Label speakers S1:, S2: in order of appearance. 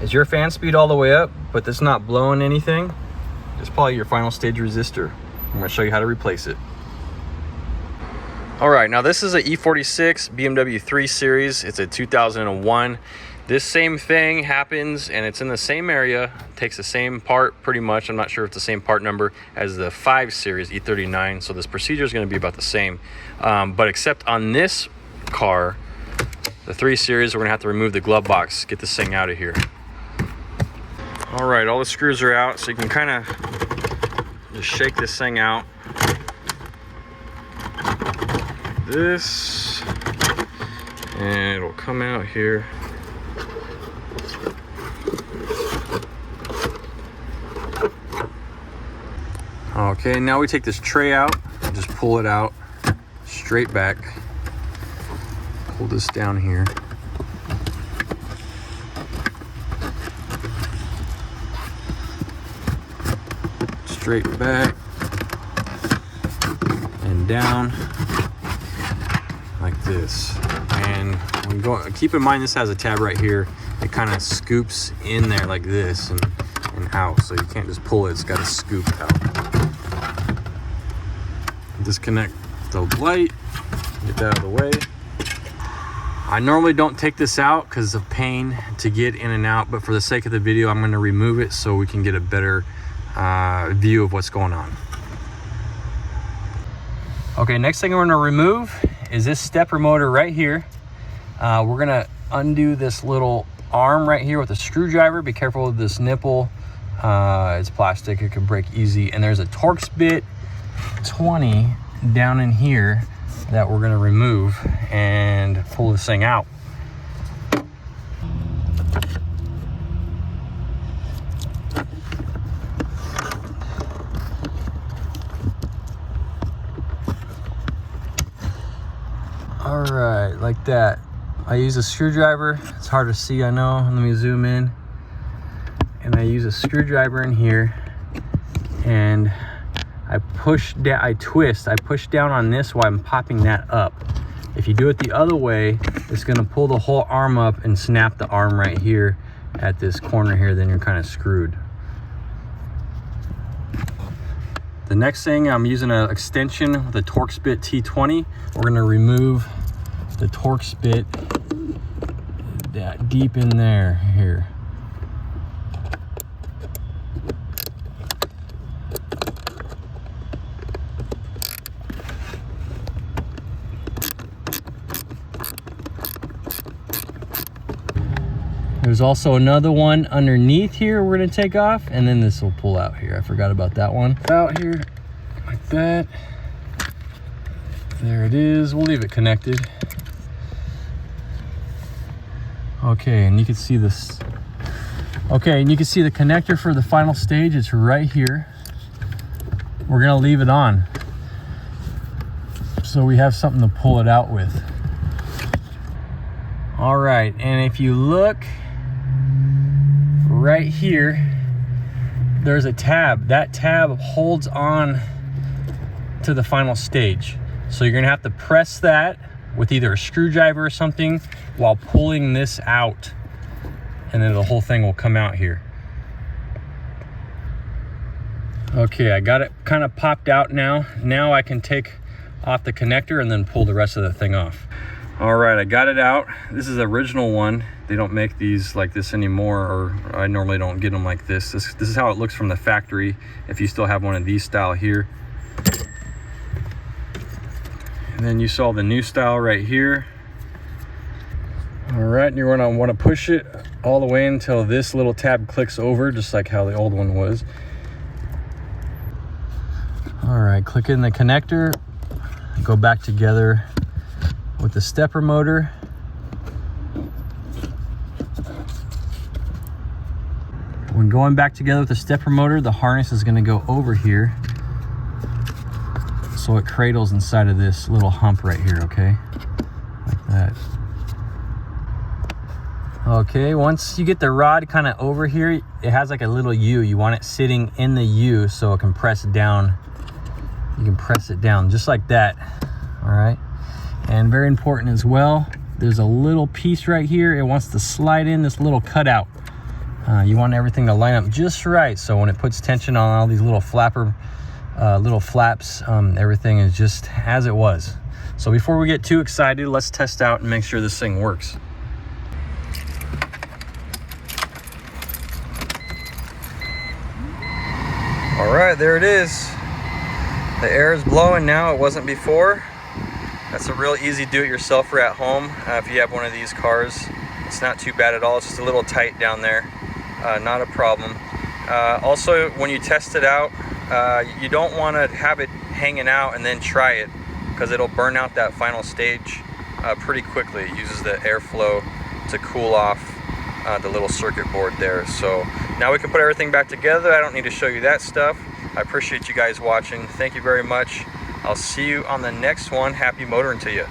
S1: Is your fan speed all the way up, but it's not blowing anything? It's probably your final stage resistor. I'm gonna show you how to replace it. All right, now this is a E46 BMW 3 Series. It's a 2001. This same thing happens, and it's in the same area, takes the same part pretty much. I'm not sure if it's the same part number as the 5 Series E39, so this procedure is gonna be about the same. But except on this car, the 3 Series, we're gonna have to remove the glove box, get this thing out of here. All right, all the screws are out, so you can kind of just shake this thing out. This, and it'll come out here. Okay, now we take this tray out and just pull it out straight back. Pull this down here. Straight back and down like this. And when going, keep in mind this has a tab right here. It kind of scoops in there like this and out, so you can't just pull it, it's got to scoop out. Disconnect the light, get that out of the way. I normally don't take this out because of pain to get in and out, but for the sake of the video, I'm going to remove it so we can get a better view of what's going on. Okay, next thing we're going to remove is this stepper motor right here. We're going to undo this little arm right here with a screwdriver. Be careful with this nipple. It's plastic, it can break easy. And there's a Torx bit 20 down in here that we're going to remove and pull this thing out. All right, like that. I use a screwdriver. It's hard to see, I know. Let me zoom in. And I use a screwdriver in here, and I push down, I push down on this while I'm popping that up. If you do it the other way, it's gonna pull the whole arm up and snap the arm right here at this corner here, then you're kind of screwed. The next thing, I'm using an extension with a Torx bit T20. We're gonna remove the Torx bit that deep in there here. There's also another one underneath here we're gonna take off, and then this will pull out here. I forgot about that one. Out here, like that. There it is, we'll leave it connected. Okay, and you can see this. Okay, and you can see the connector for the final stage, it's right here. We're gonna leave it on, so we have something to pull it out with. All right, and if you look, right here, there's a tab. That tab holds on to the final stage. So you're gonna have to press that with either a screwdriver or something while pulling this out, and then the whole thing will come out here. Okay, I got it kind of popped out now. Now I can take off the connector and then pull the rest of the thing off. All right, I got it out. This is the original one. They don't make these like this anymore, or I normally don't get them like this. This is how it looks from the factory, if you still have one of these style here. And then you saw the new style right here. All right, and you're gonna wanna push it all the way until this little tab clicks over, just like how the old one was. All right, click in the connector, go back together with the stepper motor. When going back together with the stepper motor, the harness is going to go over here, so it cradles inside of this little hump right here, okay? Like that. Okay, once you get the rod kind of over here, it has like a little U. You want it sitting in the U so it can press down. You can press it down just like that, all right? And very important as well, there's a little piece right here. It wants to slide in this little cutout. You want everything to line up just right, so when it puts tension on all these little little flaps, everything is just as it was. So before we get too excited, let's test out and make sure this thing works. All right, there it is. The air is blowing now. It wasn't before. That's a real easy do-it-yourselfer at home. If you have one of these cars, it's not too bad at all. It's just a little tight down there. Not a problem. Also, when you test it out, you don't want to have it hanging out and then try it, because it'll burn out that final stage pretty quickly. It uses the airflow to cool off the little circuit board there. So now we can put everything back together. I don't need to show you that stuff. I appreciate you guys watching. Thank you very much. I'll see you on the next one. Happy motoring to you.